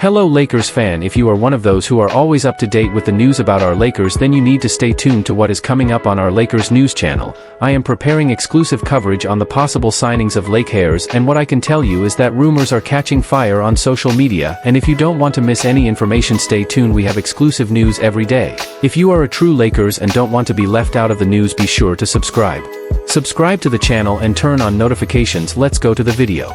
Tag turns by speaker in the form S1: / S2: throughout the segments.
S1: Hello Lakers fan, if you are one of those who are always up to date with the news about our Lakers, then you need to stay tuned to what is coming up on our Lakers news channel. I am preparing exclusive coverage on the possible signings of Lakers, and what I can tell you is that rumors are catching fire on social media, and if you don't want to miss any information, stay tuned. We have exclusive news every day. If you are a true Lakers and don't want to be left out of the news, be sure to subscribe. Subscribe to the channel and turn on notifications. Let's go to the video.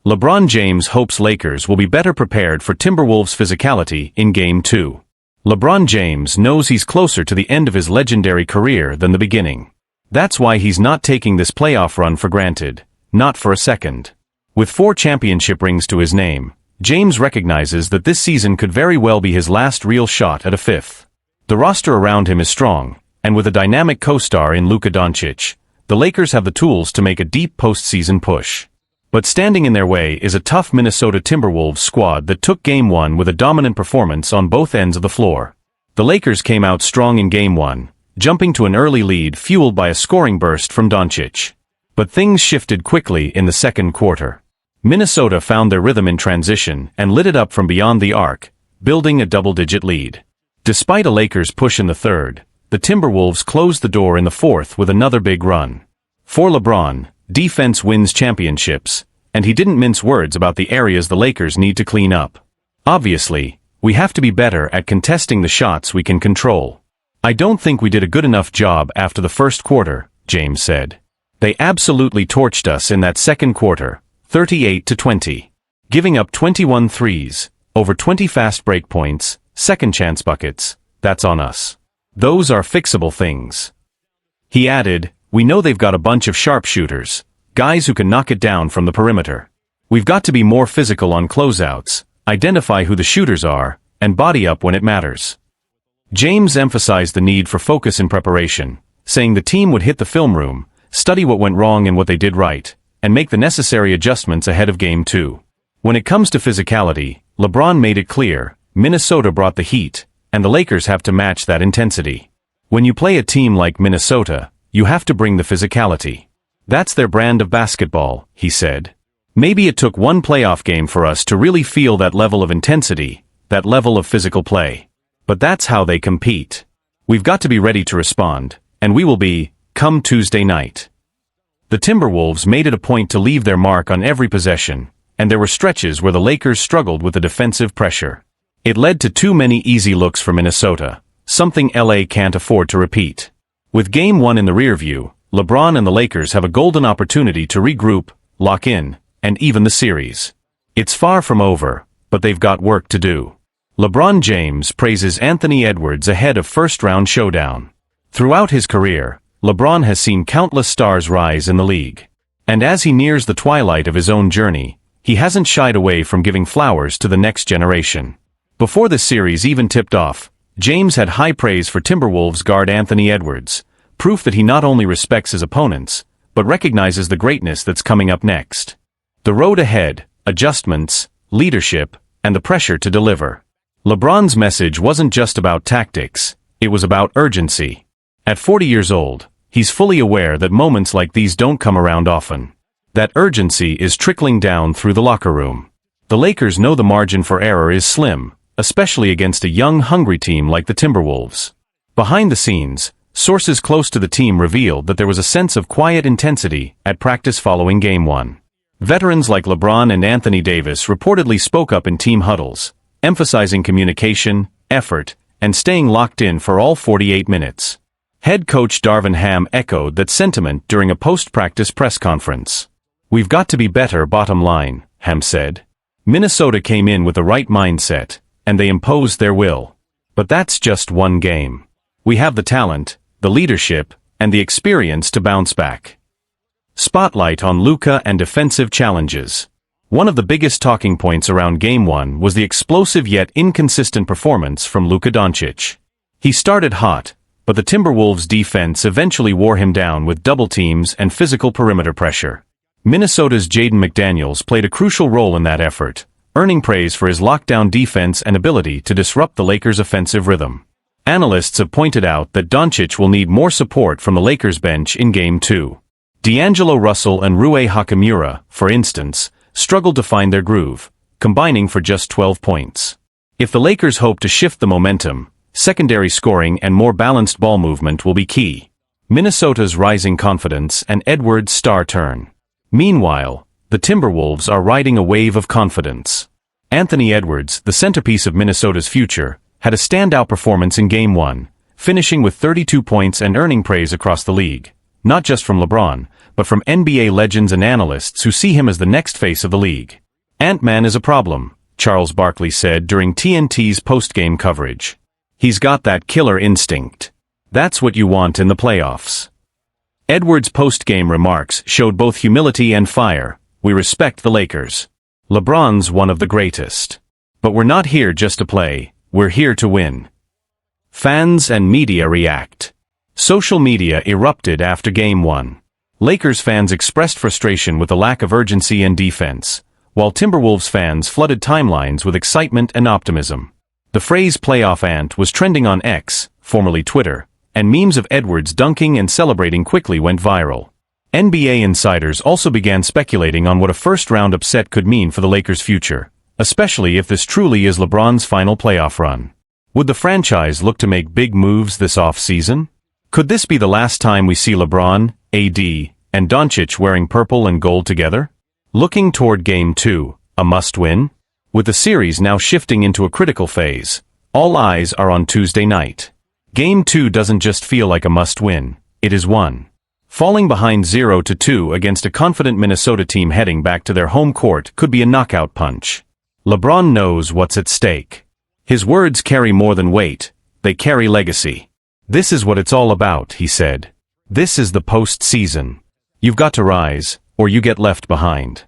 S2: LeBron James hopes Lakers will be better prepared for Timberwolves' physicality in Game 2. LeBron James knows he's closer to the end of his legendary career than the beginning. That's why he's not taking this playoff run for granted, not for a second. With 4 championship rings to his name, James recognizes that this season could very well be his last real shot at a 5th. The roster around him is strong, and with a dynamic co-star in Dončić, the Lakers have the tools to make a deep postseason push. But standing in their way is a tough Minnesota Timberwolves squad that took Game 1 with a dominant performance on both ends of the floor. The Lakers came out strong in Game 1, jumping to an early lead fueled by a scoring burst from Dončić. But things shifted quickly in the second quarter. Minnesota found their rhythm in transition and lit it up from beyond the arc, building a double-digit lead. Despite a Lakers push in the third, the Timberwolves closed the door in the fourth with another big run. For LeBron, defense wins championships, and he didn't mince words about the areas the Lakers need to clean up. Obviously, we have to be better at contesting the shots we can control. I don't think we did a good enough job after the first quarter, James said. They absolutely torched us in that second quarter, 38-20. Giving up 21 threes, over 20 fast break points, second chance buckets, that's on us. Those are fixable things. He added, "We know they've got a bunch of sharpshooters, guys who can knock it down from the perimeter. We've got to be more physical on closeouts, identify who the shooters are, and body up when it matters." James emphasized the need for focus in preparation, saying the team would hit the film room, study what went wrong and what they did right, and make the necessary adjustments ahead of Game 2. When it comes to physicality, LeBron made it clear, Minnesota brought the heat, and the Lakers have to match that intensity. When you play a team like Minnesota, you have to bring the physicality. That's their brand of basketball, he said. Maybe it took one playoff game for us to really feel that level of intensity, that level of physical play. But that's how they compete. We've got to be ready to respond, and we will be, come Tuesday night. The Timberwolves made it a point to leave their mark on every possession, and there were stretches where the Lakers struggled with the defensive pressure. It led to too many easy looks for Minnesota, something LA can't afford to repeat. With Game 1 in the rearview, LeBron and the Lakers have a golden opportunity to regroup, lock in, and even the series. It's far from over, but they've got work to do. LeBron James praises Anthony Edwards ahead of first-round showdown. Throughout his career, LeBron has seen countless stars rise in the league. And as he nears the twilight of his own journey, he hasn't shied away from giving flowers to the next generation. Before the series even tipped off, James had high praise for Timberwolves guard Anthony Edwards, proof that he not only respects his opponents, but recognizes the greatness that's coming up next. The road ahead, adjustments, leadership, and the pressure to deliver. LeBron's message wasn't just about tactics, it was about urgency. At 40 years old, he's fully aware that moments like these don't come around often. That urgency is trickling down through the locker room. The Lakers know the margin for error is slim, especially against a young, hungry team like the Timberwolves. Behind the scenes, sources close to the team revealed that there was a sense of quiet intensity at practice following Game 1. Veterans like LeBron and Anthony Davis reportedly spoke up in team huddles, emphasizing communication, effort, and staying locked in for all 48 minutes. Head coach Darvin Ham echoed that sentiment during a post-practice press conference. "We've got to be better, bottom line," Ham said. Minnesota came in with the right mindset, and they imposed their will. But that's just one game. We have the talent, the leadership, and the experience to bounce back. Spotlight on Luka and defensive challenges. One of the biggest talking points around Game 1 was the explosive yet inconsistent performance from Dončić. He started hot, but the Timberwolves' defense eventually wore him down with double teams and physical perimeter pressure. Minnesota's Jaden McDaniels played a crucial role in that effort, earning praise for his lockdown defense and ability to disrupt the Lakers' offensive rhythm. Analysts have pointed out that Dončić will need more support from the Lakers bench in Game 2. D'Angelo Russell and Rui Hachimura, for instance, struggled to find their groove, combining for just 12 points. If the Lakers hope to shift the momentum, secondary scoring and more balanced ball movement will be key. Minnesota's rising confidence and Edwards' star turn. Meanwhile, the Timberwolves are riding a wave of confidence. Anthony Edwards, the centerpiece of Minnesota's future, had a standout performance in Game 1, finishing with 32 points and earning praise across the league, not just from LeBron, but from NBA legends and analysts who see him as the next face of the league. "Ant-Man is a problem," Charles Barkley said during TNT's post-game coverage. "He's got that killer instinct. That's what you want in the playoffs." Edwards' post-game remarks showed both humility and fire. "We respect the Lakers. LeBron's one of the greatest. But we're not here just to play, we're here to win." Fans and media react. Social media erupted after Game 1. Lakers fans expressed frustration with the lack of urgency and defense, while Timberwolves fans flooded timelines with excitement and optimism. The phrase "playoff ant" was trending on X, formerly Twitter, and memes of Edwards dunking and celebrating quickly went viral. NBA insiders also began speculating on what a first-round upset could mean for the Lakers' future, especially if this truly is LeBron's final playoff run. Would the franchise look to make big moves this off-season? Could this be the last time we see LeBron, AD, and Dončić wearing purple and gold together? Looking toward Game 2, a must-win? With the series now shifting into a critical phase, all eyes are on Tuesday night. Game 2 doesn't just feel like a must-win, it is one. Falling behind 0-2 against a confident Minnesota team heading back to their home court could be a knockout punch. LeBron knows what's at stake. His words carry more than weight, they carry legacy. "This is what it's all about," he said. "This is the postseason. You've got to rise, or you get left behind."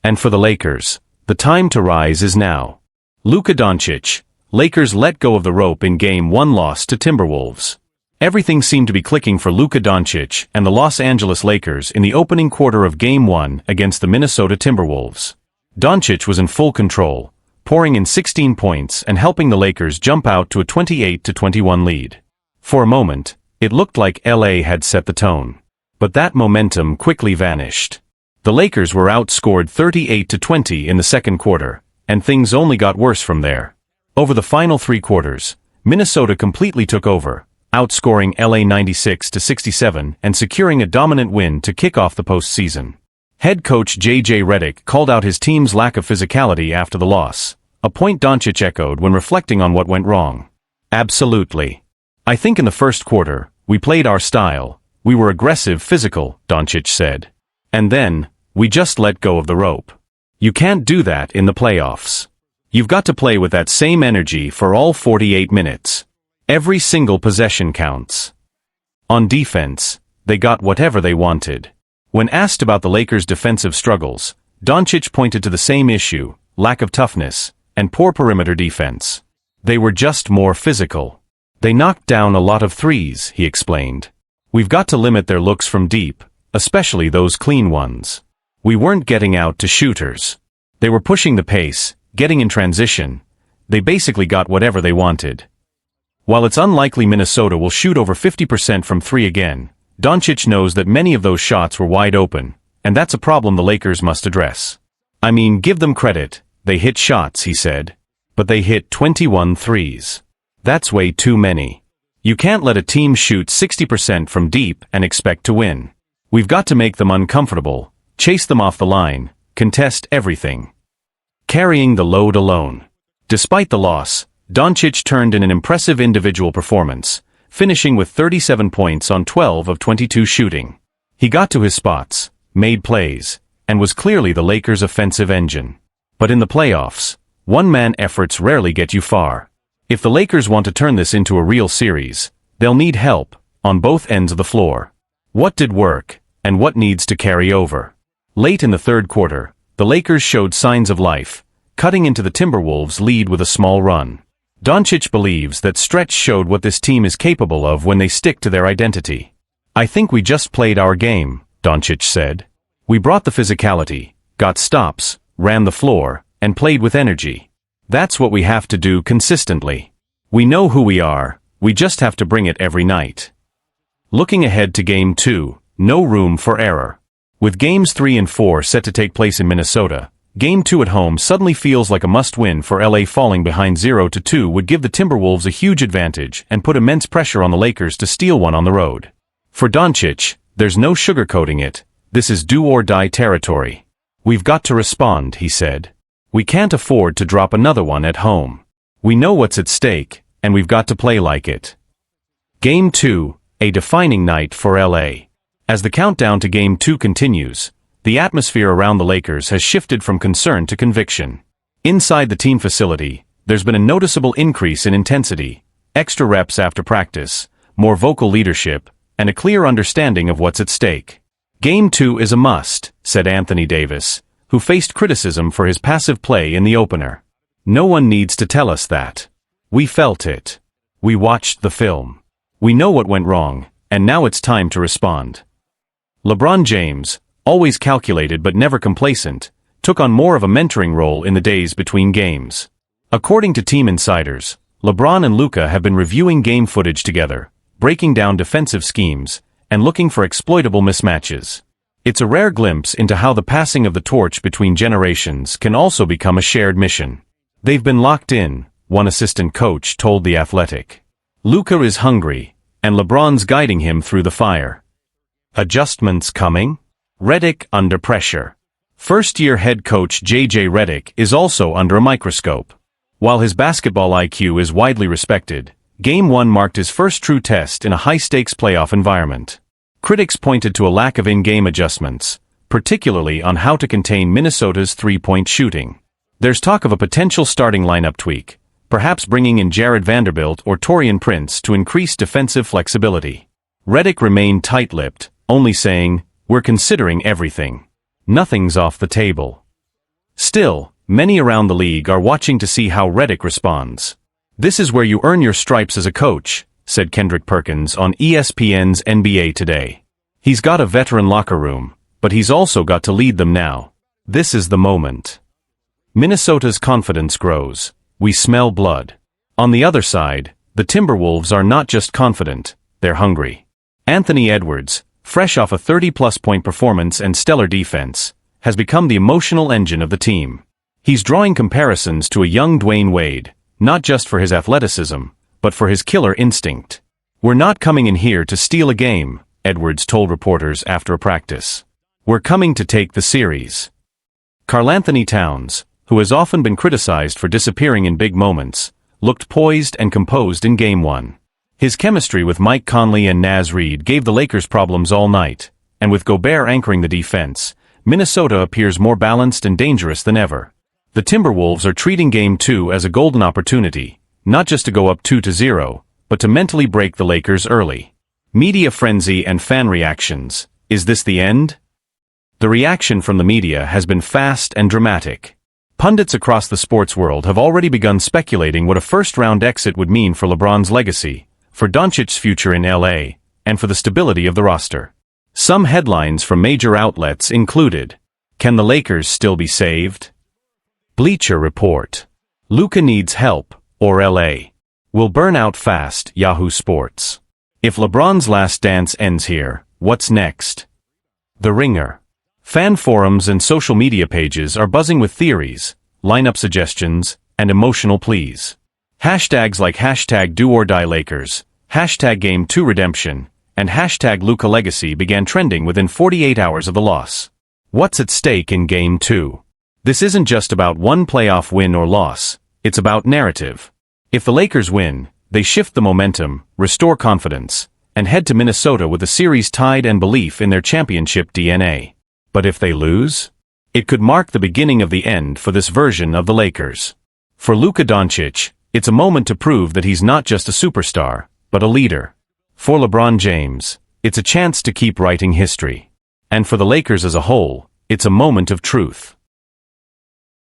S2: And for the Lakers, the time to rise is now. Luka Dončić, Lakers let go of the rope in Game 1 loss to Timberwolves. Everything seemed to be clicking for Luka Dončić and the Los Angeles Lakers in the opening quarter of Game 1 against the Minnesota Timberwolves. Dončić was in full control, pouring in 16 points and helping the Lakers jump out to a 28-21 lead. For a moment, it looked like LA had set the tone. But that momentum quickly vanished. The Lakers were outscored 38-20 in the second quarter, and things only got worse from there. Over the final 3 quarters, Minnesota completely took over, outscoring LA 96-67 and securing a dominant win to kick off the postseason. Head coach J.J. Redick called out his team's lack of physicality after the loss, a point Dončić echoed when reflecting on what went wrong. "Absolutely. I think in the first quarter, we played our style, we were aggressive, physical," Dončić said. "And then, we just let go of the rope. You can't do that in the playoffs. You've got to play with that same energy for all 48 minutes. Every single possession counts." On defense, they got whatever they wanted. When asked about the Lakers' defensive struggles, Dončić pointed to the same issue, lack of toughness, and poor perimeter defense. "They were just more physical. They knocked down a lot of threes," he explained. "We've got to limit their looks from deep, especially those clean ones. We weren't getting out to shooters. They were pushing the pace, getting in transition. They basically got whatever they wanted." While it's unlikely Minnesota will shoot over 50% from 3 again, Dončić knows that many of those shots were wide open, and that's a problem the Lakers must address. "I mean, give them credit, they hit shots," he said. "But they hit 21 threes. That's way too many. You can't let a team shoot 60% from deep and expect to win. We've got to make them uncomfortable, chase them off the line, contest everything." Carrying the load alone. Despite the loss, Dončić turned in an impressive individual performance, finishing with 37 points on 12 of 22 shooting. He got to his spots, made plays, and was clearly the Lakers' offensive engine. But in the playoffs, one-man efforts rarely get you far. If the Lakers want to turn this into a real series, they'll need help, on both ends of the floor. What did work, and what needs to carry over? Late in the third quarter, the Lakers showed signs of life, cutting into the Timberwolves' lead with a small run. Dončić believes that stretch showed what this team is capable of when they stick to their identity. "I think we just played our game," Dončić said. "We brought the physicality, got stops, ran the floor, and played with energy. That's what we have to do consistently. We know who we are, we just have to bring it every night." Looking ahead to Game 2, no room for error. With Games 3 and 4 set to take place in Minnesota, Game 2 at home suddenly feels like a must-win for LA. Falling behind 0-2 would give the Timberwolves a huge advantage and put immense pressure on the Lakers to steal one on the road. For Dončić, there's no sugarcoating it. This is do-or-die territory. We've got to respond, he said. We can't afford to drop another one at home. We know what's at stake, and we've got to play like it. Game 2, a defining night for LA. As the countdown to Game 2 continues, the atmosphere around the Lakers has shifted from concern to conviction. Inside the team facility, there's been a noticeable increase in intensity, extra reps after practice, more vocal leadership, and a clear understanding of what's at stake. Game 2 is a must, said Anthony Davis, who faced criticism for his passive play in the opener. No one needs to tell us that. We felt it. We watched the film. We know what went wrong, and now it's time to respond. LeBron James, always calculated but never complacent, took on more of a mentoring role in the days between games. According to team insiders, LeBron and Luka have been reviewing game footage together, breaking down defensive schemes, and looking for exploitable mismatches. It's a rare glimpse into how the passing of the torch between generations can also become a shared mission. They've been locked in, one assistant coach told The Athletic. Luka is hungry, and LeBron's guiding him through the fire. Adjustments coming? Redick under pressure. First-year head coach J.J. Redick is also under a microscope. While his basketball IQ is widely respected, Game 1 marked his first true test in a high-stakes playoff environment. Critics pointed to a lack of in-game adjustments, particularly on how to contain Minnesota's three-point shooting. There's talk of a potential starting lineup tweak, perhaps bringing in Jared Vanderbilt or Taurean Prince to increase defensive flexibility. Redick remained tight-lipped, only saying, "We're considering everything. Nothing's off the table." Still, many around the league are watching to see how Redick responds. "This is where you earn your stripes as a coach," said Kendrick Perkins on ESPN's NBA Today. "He's got a veteran locker room, but he's also got to lead them now. This is the moment." Minnesota's confidence grows. We smell blood. On the other side, the Timberwolves are not just confident, they're hungry. Anthony Edwards, fresh off a 30-plus point performance and stellar defense, has become the emotional engine of the team. He's drawing comparisons to a young Dwayne Wade, not just for his athleticism, but for his killer instinct. "We're not coming in here to steal a game," Edwards told reporters after a practice. "We're coming to take the series." Karl-Anthony Towns, who has often been criticized for disappearing in big moments, looked poised and composed in Game 1. His chemistry with Mike Conley and Naz Reid gave the Lakers problems all night, and with Gobert anchoring the defense, Minnesota appears more balanced and dangerous than ever. The Timberwolves are treating Game 2 as a golden opportunity, not just to go up 2-0, but to mentally break the Lakers early. Media frenzy and fan reactions. Is this the end? The reaction from the media has been fast and dramatic. Pundits across the sports world have already begun speculating what a first-round exit would mean for LeBron's legacy, for Dončić's future in LA, and for the stability of the roster. Some headlines from major outlets included, "Can the Lakers still be saved?" Bleacher Report. "Luka needs help, or LA will burn out fast." Yahoo Sports. "If LeBron's last dance ends here, what's next?" The Ringer. Fan forums and social media pages are buzzing with theories, lineup suggestions, and emotional pleas. Hashtags like #DoOrDieLakers, #Game2Redemption, and #LukaLegacy began trending within 48 hours of the loss. What's at stake in Game 2? This isn't just about one playoff win or loss, it's about narrative. If the Lakers win, they shift the momentum, restore confidence, and head to Minnesota with the series tied and belief in their championship DNA. But if they lose? It could mark the beginning of the end for this version of the Lakers. For Luka Dončić, it's a moment to prove that he's not just a superstar, but a leader. For LeBron James, it's a chance to keep writing history. And for the Lakers as a whole, it's a moment of truth.